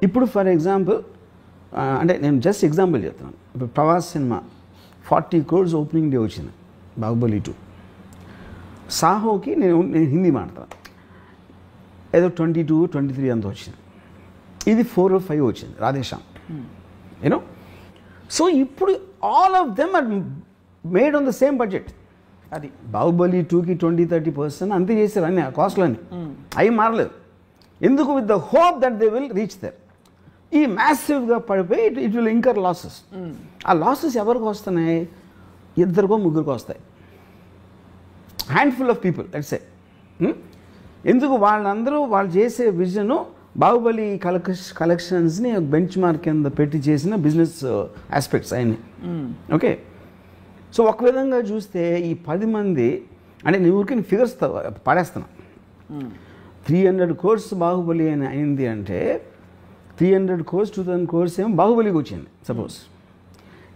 ఇప్పుడు for example అంటే నేను జస్ట్ ఎగ్జాంపుల్ చెప్తున్నాను. ఇప్పుడు Prabhas cinema 40 crores opening day వచ్చింది, బాహుబలి 2. సాహోకి నేను హిందీ మాట్లాడతాను, ఏదో 22, 23 అంత వచ్చింది. ఇది 4 or 5 వచ్చింది రాధేశ్యామ్, యూనో. సో ఇప్పుడు all of them are made on the same budget. అది బాహుబలి 2కి 20-30% అంతే చేశారు, అన్ని కాస్ట్లన్నీ అవి మారలేదు. ఎందుకు? With the hope that they will reach there. ఈ మ్యాసివ్గా పడిపోయి ఇట్ విల్ ఇంకర్ లాసెస్. ఆ లాసెస్ ఎవరికి వస్తున్నాయి? 2 or 3 వస్తాయి, handful of people let's say. ఎందుకు? వాళ్ళందరూ వాళ్ళు చేసే విజను బాహుబలి కలెక్షన్స్ని బెంచ్ మార్క్ కింద పెట్టి చేసిన బిజినెస్ ఆస్పెక్ట్స్ అవన్నీ. ఓకే, సో ఒక విధంగా చూస్తే ఈ 10 మంది అంటే నీ ఊరికి ఫిగర్స్ పడేస్తున్నా. 300 crores బాహుబలి అని అయింది అంటే 300 crores 2000 crores ఏమో బాహుబలికి వచ్చింది సపోజ్.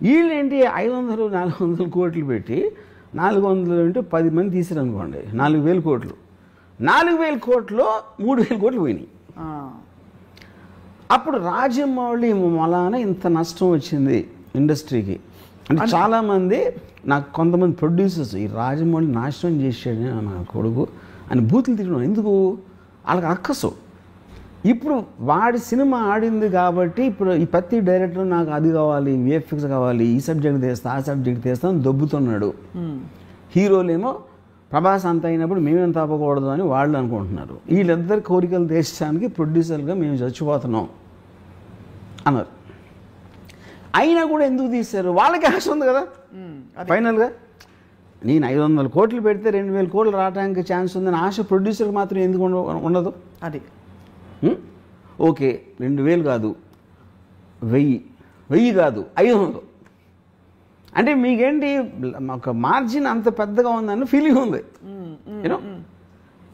వీళ్ళేంటి 500-400 కోట్లు పెట్టి 400 అంటే 10 మంది తీసారు అనుకోండి, 4000 కోట్లు. 4000 కోట్లు 3000 కోట్లు పోయినాయి. అప్పుడు రాజమౌళి వలన ఇంత నష్టం వచ్చింది ఇండస్ట్రీకి అంటే చాలామంది నాకు కొంతమంది ప్రొడ్యూసర్స్ ఈ రాజమౌళి నాశనం చేసాడు నా కొడుకు అని బూతులు తిట్టడం. ఎందుకు? వాళ్ళకి అక్కసు. ఇప్పుడు వాడి సినిమా ఆడింది కాబట్టి ఇప్పుడు ఈ ప్రతి డైరెక్టర్ నాకు అది కావాలి, విఎఫ్ఎక్స్ కావాలి, ఈ సబ్జెక్ట్ తీస్తా ఆ సబ్జెక్ట్ తీస్తా అని దొబ్బుతున్నాడు. హీరోలేమో ప్రభాస్ అంత అయినప్పుడు మేమేం తప్పకూడదు అని వాళ్ళు అనుకుంటున్నారు. వీళ్ళిద్దరి కోరికలు తీర్చడానికి ప్రొడ్యూసర్గా మేము చచ్చిపోతున్నాం అన్నారు. అయినా కూడా ఎందుకు తీశారు? వాళ్ళకి ఆశ ఉంది కదా. ఫైనల్గా నేను 500 కోట్లు పెడితే 2000 కోట్లు రావడానికి ఛాన్స్ ఉందని ఆశ ప్రొడ్యూసర్కి మాత్రం ఎందుకు ఉండదు? అది ఓకే, 2000 కాదు, 1000 కాదు, 500 అంటే మీకేంటి ఒక మార్జిన్ అంత పెద్దగా ఉందని ఫీలింగ్ ఉంది, యూనో.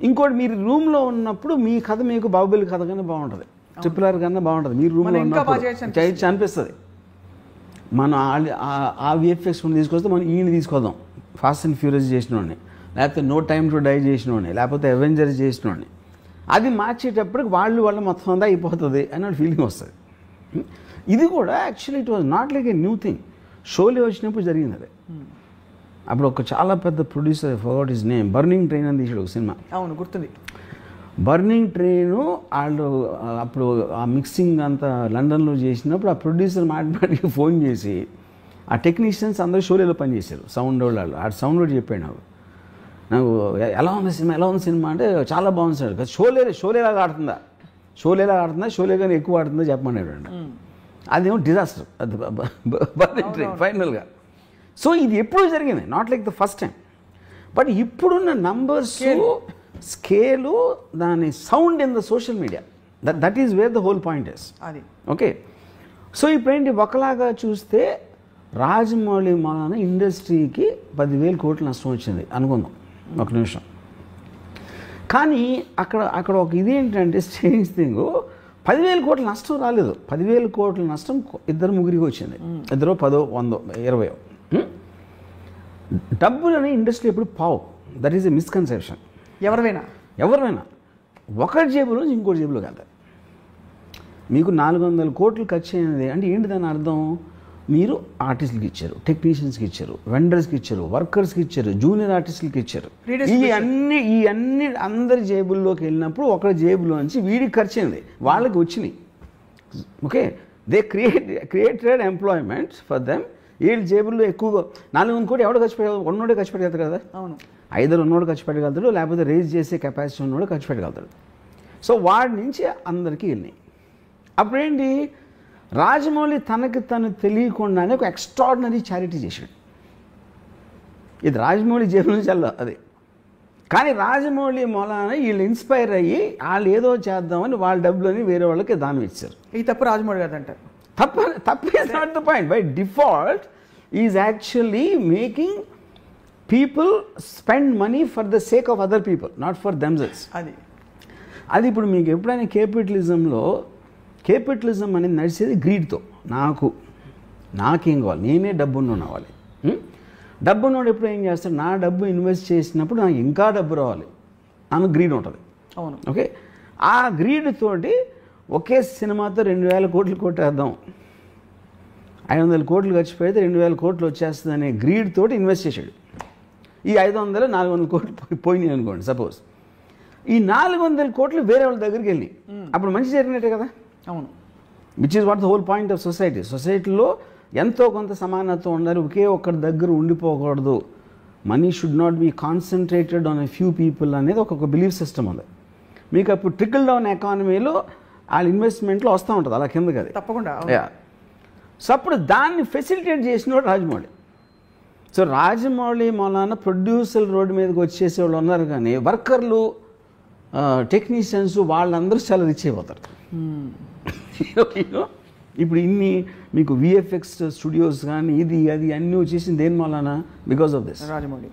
ఇంకోటి, మీరు రూమ్లో ఉన్నప్పుడు మీ కథ మీకు బాహుబలి కథ కన్నా బాగుంటుంది, RRR కన్నా బాగుంటుంది. మీరు రూమ్లో ఉన్నప్పుడు అనిపిస్తుంది. మనం ఆ విఎఫ్ఎక్స్ తీసుకొస్తే మనం ఈయన తీసుకొద్దాం, ఫాస్ట్ అండ్ ఫ్యూరియస్ చేసినోడిని, లేకపోతే నో టైమ్ టు డై చేసినోడిని, లేకపోతే అవెంజర్స్ చేసినోడిని. అది మార్చేటప్పటికి వాళ్ళు మొత్తం అంతా అయిపోతుంది అని ఫీలింగ్ వస్తుంది. ఇది కూడా actually it was not like a new thing. Sholay వచ్చినప్పుడు జరిగింది అది. అప్పుడు ఒక చాలా పెద్ద producer, forgot his name, burning train అని తీసాడు ఒక సినిమా. అవును, గుర్తుంది. బర్నింగ్ ట్రైను వాళ్ళు అప్పుడు ఆ మిక్సింగ్ అంతా లండన్లో చేసినప్పుడు ఆ ప్రొడ్యూసర్ మాటికి ఫోన్ చేసి ఆ టెక్నీషియన్స్ అందరూ షోలేలో పనిచేశారు, సౌండ్ వాళ్ళు. ఆ సౌండ్ కూడా చెప్పాడు నాకు ఎలా ఉంది సినిమా అంటే చాలా బాగుంది సార్. షోలేలాగా ఆడుతుందా, షోలే కానీ ఎక్కువ ఆడుతుందా చెప్పమన్నాడు అండి. అదేమో డిజాస్టర్ అది బర్నింగ్ ట్రైన్ ఫైనల్గా. సో ఇది ఎప్పుడు జరిగింది, not like the first time. But ఇప్పుడున్న నంబర్స్, స్కేలు, దాని sound in the social media, that is where the whole point is. అది ఓకే. సో ఇప్పుడేంటి, ఒకలాగా చూస్తే రాజమౌళి వలన ఇండస్ట్రీకి 10,000 కోట్లు నష్టం వచ్చింది అనుకుందాం ఒక నిమిషం. కానీ అక్కడ ఒక ఇది ఏంటంటే స్ట్రేంజ్ థింగ్, 10,000 కోట్ల నష్టం రాలేదు. 10,000 కోట్ల నష్టం 2-3 వచ్చింది, 2, 10, 100, 20. డబ్బులని ఇండస్ట్రీ ఎప్పుడు పావు. That is a misconception. ఎవరైనా ఒకటి జేబులో ఇంకోటి జేబులో కాదు. మీకు 400 కోట్లు ఖర్చు అయినది అంటే ఏంటి దాని అర్థం? మీరు ఆర్టిస్టులకి ఇచ్చారు, టెక్నీషియన్స్కి ఇచ్చారు, వెండర్స్కి ఇచ్చారు, వర్కర్స్కి ఇచ్చారు, జూనియర్ ఆర్టిస్టులకి ఇచ్చారు. ఈ అన్ని అందరి జేబుల్లోకి వెళ్ళినప్పుడు ఒకరి జేబులోంచి వీడికి ఖర్చు అయింది, వాళ్ళకి వచ్చినాయి. Okay, they created employment for them. వీళ్ళ జేబుల్లో ఎక్కువగా 400 కోట్లు ఎవడో ఖర్చు పెట్టగలదు? ఉన్నోడే ఖర్చు పెట్టగలుగుతారు కదా. అవును, ఐదరు ఉన్నోడు ఖర్చు పెట్టగలుగుతాడు, లేకపోతే రేజ్ చేసే కెపాసిటీ ఉన్నోడు ఖర్చు పెట్టగలుగుతాడు. సో వాడి నుంచి అందరికీ వెళ్ళినాయి. అప్పుడేంటి, రాజమౌళి తనకి తను తెలియకుండానే ఒక ఎక్స్ట్రాడినరీ చారిటీ చేశాడు. ఇది రాజమౌళి జేబు నుంచి వెళ్ళదు అది. కానీ రాజమౌళి మూలాన వీళ్ళు ఇన్స్పైర్ అయ్యి వాళ్ళు ఏదో చేద్దామని వాళ్ళ డబ్బులని వేరే వాళ్ళకి దానం ఇచ్చారు. ఈ తప్పు రాజమౌళి కాదంటారు. తప్పు is not the point. By default is actually making people spend money for the sake of other people, not for themselves. అది ఇప్పుడు మీకు ఎప్పుడైనా కేపిటలిజం అనేది నడిచేది గ్రీడ్తో. నాకేం కావాలి, నేనే డబ్బున్న అవ్వాలి. డబ్బున్నోడు ఎప్పుడు ఏం చేస్తాడు, నా డబ్బు ఇన్వెస్ట్ చేసినప్పుడు నాకు ఇంకా డబ్బు రావాలి అని గ్రీడ్ ఉంటుంది. అవును. ఓకే, ఆ గ్రీడ్ తోటి ఒకే సినిమాతో 2,000 కోట్లు కొట్టేద్దాం, 500 కోట్లు ఖర్చు పెడితే 2,000 కోట్లు వచ్చేస్తుంది అనే గ్రీడ్ తోటి ఇన్వెస్ట్ చేశాడు. ఈ 500 400 కోట్లు పోయినాయి అనుకోండి సపోజ్. ఈ 400 కోట్లు వేరే వాళ్ళ దగ్గరికి వెళ్ళి అప్పుడు మంచి జరిగినట్టే కదా. అవును. Which is what the whole point of society. సొసైటీలో ఎంతో కొంత సమానత్వం ఉండాలి, ఒకే ఒక్కరి దగ్గర ఉండిపోకూడదు. Money should not be concentrated on a few people అనేది ఒక బిలీఫ్ సిస్టమ్ ఉంది. మీకు అప్పుడు ట్రికల్ డౌన్ ఎకానమీలో వాళ్ళ ఇన్వెస్ట్మెంట్లో వస్తూ ఉంటుంది అలా కిందకి. అది తప్పకుండా. సో అప్పుడు దాన్ని ఫెసిలిటేట్ చేసినవాడు రాజమౌళి. సో రాజమౌళి మూలాన ప్రొడ్యూసర్ రోడ్డు మీదకి వచ్చేసే వాళ్ళు ఉన్నారు, కానీ వర్కర్లు టెక్నీషియన్స్ వాళ్ళందరూ చాలా రిచ్ అయిపోతారు. ఇప్పుడు ఇన్ని మీకు విఎఫ్ఎక్స్ స్టూడియోస్ కానీ ఇది అది అన్నీ వచ్చేసింది దేని మూలాన? Because of this Rajamouli.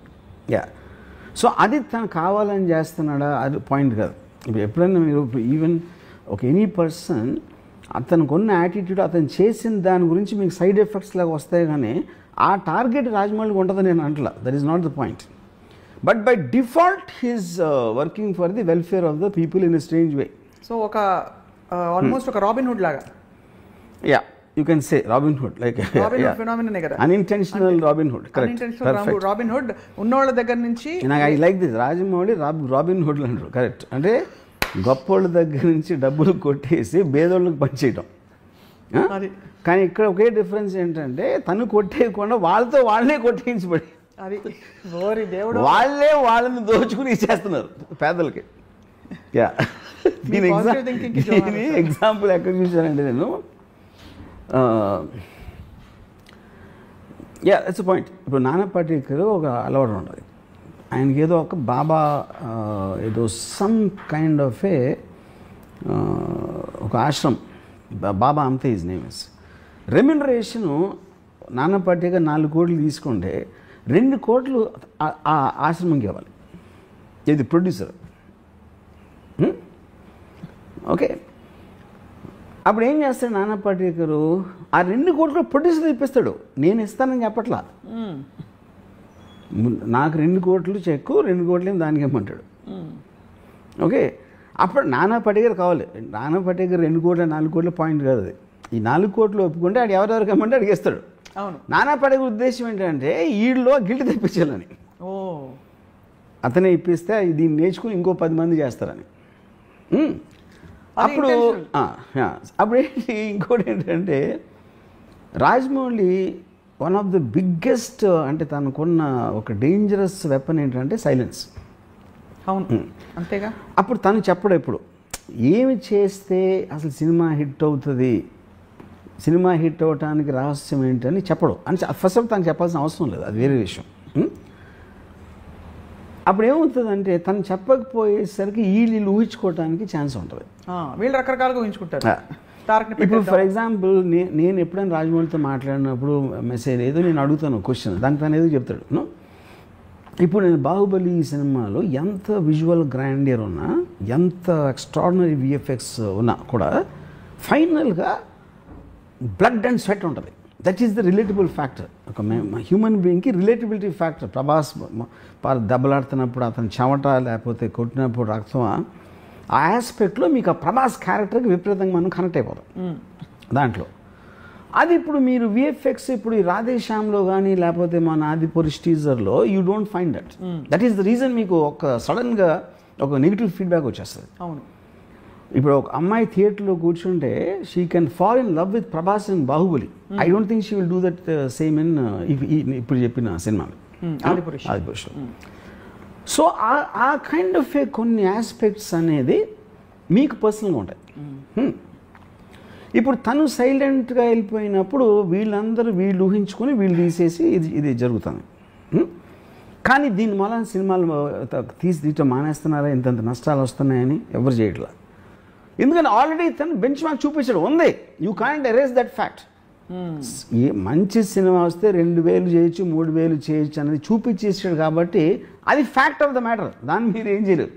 So అది తను కావాలని చేస్తున్నాడా అది పాయింట్ కాదు. ఇప్పుడు ఎప్పుడైనా మీరు ఈవెన్ ఒక ఎనీ పర్సన్ అతనికి ఉన్న యాటిట్యూడ్ అతను చేసిన దాని గురించి మీకు సైడ్ ఎఫెక్ట్స్ లాగా వస్తాయి, కానీ ఆ టార్గెట్ రాజమౌళికి ఉంటుందని నేను అంటలా. That is not the point. But by default he's working for the welfare of the people in a strange way. So ఒక ఆల్మోస్ట్ ఒక రాబిన్ హుడ్ లాగా. Yeah, you can say Robin Hood, like ఫినామిననే కదా, unintentional Robin Hood. Correct. Robin Hood ఉన్నోళ్ళ దగ్గర నుంచి నాకు I like this. Rajamouli Robin Hood అంటారు. కరెక్ట్. అంటే గొప్పోళ్ళ దగ్గర నుంచి డబ్బులు కొట్టేసి బేదోళ్ళకి పనిచేయటం. కానీ ఇక్కడ ఒకే డిఫరెన్స్ ఏంటంటే తను కొట్టేయకుండా వాళ్ళతో వాళ్ళే కొట్టేయించబడి వాళ్ళే వాళ్ళని దోచుకుని ఇచ్చేస్తున్నారు పేదలకి. యా, దీని ఎగ్జాంపుల్ ఎక్కడ చూశానంటే నేను, యా ఇట్స్ పాయింట్. ఇప్పుడు నానా పాటేకర్ ఒక అలవాటు ఉండదు ఆయనకి, ఏదో ఒక బాబా ఏదో సమ్ కైండ్ ఆఫ్ ఏ ఒక ఆశ్రమం, బాబా అంతే హిజ్ నేమ్ ఇస్. రెమ్యునరేషను నానా పాటేకర్ 4 కోట్లు తీసుకుంటే 2 కోట్లు ఆ ఆశ్రమంకి ఇవ్వాలి. ఇది ప్రొడ్యూసర్. ఓకే, అప్పుడు ఏం చేస్తాడు నానా పాటేకరు? ఆ 2 కోట్లు ప్రొడ్యూసర్ ఇప్పిస్తాడు. నేను ఇస్తానని చెప్పట్లా, నాకు 2 కోట్లు చెక్కు, 2 కోట్లు దానికి ఇమ్మంటాడు. ఓకే, అప్పుడు నానా పాటేకర్ కావాలి. నానా పాటేకర్ 2 కోట్ల 4 కోట్ల పాయింట్ కాదు అది. ఈ 4 కోట్లు ఒప్పుకుంటే ఆడు ఎవరెవరికి ఇమ్మంటే అడిగేస్తాడు. అవును. నానా పాటేకర్ ఉద్దేశం ఏంటంటే ఈళ్ళలో గిల్ట్ తెప్పించాలని. అతనే ఇప్పిస్తే దీన్ని నేర్చుకుని ఇంకో 10 మంది చేస్తారని. అప్పుడు అప్పుడు ఏంటి ఇంకోటి ఏంటంటే Rajamouli one of the biggest, అంటే తనకున్న ఒక డేంజరస్ వెపన్ ఏంటంటే సైలెన్స్. అవును, అంతేగా. అప్పుడు తను చెప్పడు ఎప్పుడు ఏమి చేస్తే అసలు సినిమా హిట్ అవుతుంది, సినిమా హిట్ అవ్వటానికి రహస్యం ఏంటని చెప్పడు. అని ఫస్ట్ ఆఫ్ తను చెప్పాల్సిన అవసరం లేదు, అది వేరే విషయం. అప్పుడు ఏమవుతుందంటే తను చెప్పకపోయేసరికి వీళ్ళు ఊహించుకోవడానికి ఛాన్స్ ఉంటుంది. వీళ్ళు రకరకాలుగా ఊహించుకుంటారు. ఇప్పుడు ఫర్ ఎగ్జాంపుల్ నేను ఎప్పుడైనా రాజమౌళితో మాట్లాడినప్పుడు మెసేజ్ ఏదో నేను అడుగుతాను క్వశ్చన్, దానికి తను ఏదో చెప్తాడు. ఇప్పుడు నేను బాహుబలి సినిమాలో ఎంత విజువల్ గ్రాండియర్ ఉన్నా, ఎంత ఎక్స్ట్రాడినరీ విఎఫ్ఎక్స్ ఉన్నా కూడా ఫైనల్గా బ్లడ్ అండ్ స్వెట్ ఉంటుంది. That is the relatable factor. ఒక హ్యూమన్ బీయింగ్కి రిలేటబిలిటీ ఫ్యాక్టర్. ప్రభాస్ దెబ్బలాడుతున్నప్పుడు అతను చెమట లేకపోతే కొట్టినప్పుడు రక్తం, ఆ ఆస్పెక్ట్లో మీకు ఆ ప్రభాస్ క్యారెక్టర్కి విపరీతంగా మనం కనెక్ట్ అయిపోతాం దాంట్లో. అది ఇప్పుడు మీరు విఎఫ్ఎక్స్ ఇప్పుడు ఈ రాధేశ్యామ్లో కానీ లేకపోతే మన ఆదిపురుష్ టీజర్లో you don't find that. That is the reason మీకు ఒక సడన్గా ఒక నెగిటివ్ ఫీడ్బ్యాక్ వచ్చేస్తుంది. అవును. ఇప్పుడు ఒక అమ్మాయి థియేటర్లో కూర్చుంటే she can fall in love with Prabhas in Baahubali. I don't think she will do that same in ఇప్పుడు చెప్పిన సినిమాలు ఆదిపురుష్. సో ఆ కైండ్ ఆఫ్ కొన్ని ఆస్పెక్ట్స్ అనేది మీకు పర్సనల్గా ఉంటాయి. ఇప్పుడు తను సైలెంట్గా వెళ్ళిపోయినప్పుడు వీళ్ళందరూ వీళ్ళు ఊహించుకొని వీళ్ళు తీసేసి ఇది జరుగుతుంది. కానీ దీని వల్ల సినిమాలు తీయటం మానేస్తున్నారా, ఇంతంత నష్టాలు వస్తున్నాయని ఎవరు చేయట్లా. ఎందుకంటే ఆల్రెడీ తను బెంచ్ మార్క్ చూపించడం ఉంది. You can't erase that fact. ఏ మంచి సినిమా వస్తే 2,000 చేయొచ్చు, 3,000 చేయొచ్చు అనేది చూపించేసాడు కాబట్టి అది ఫ్యాక్ట్ ఆఫ్ ద మ్యాటర్. దాన్ని మీరు ఏం చేయలేరు.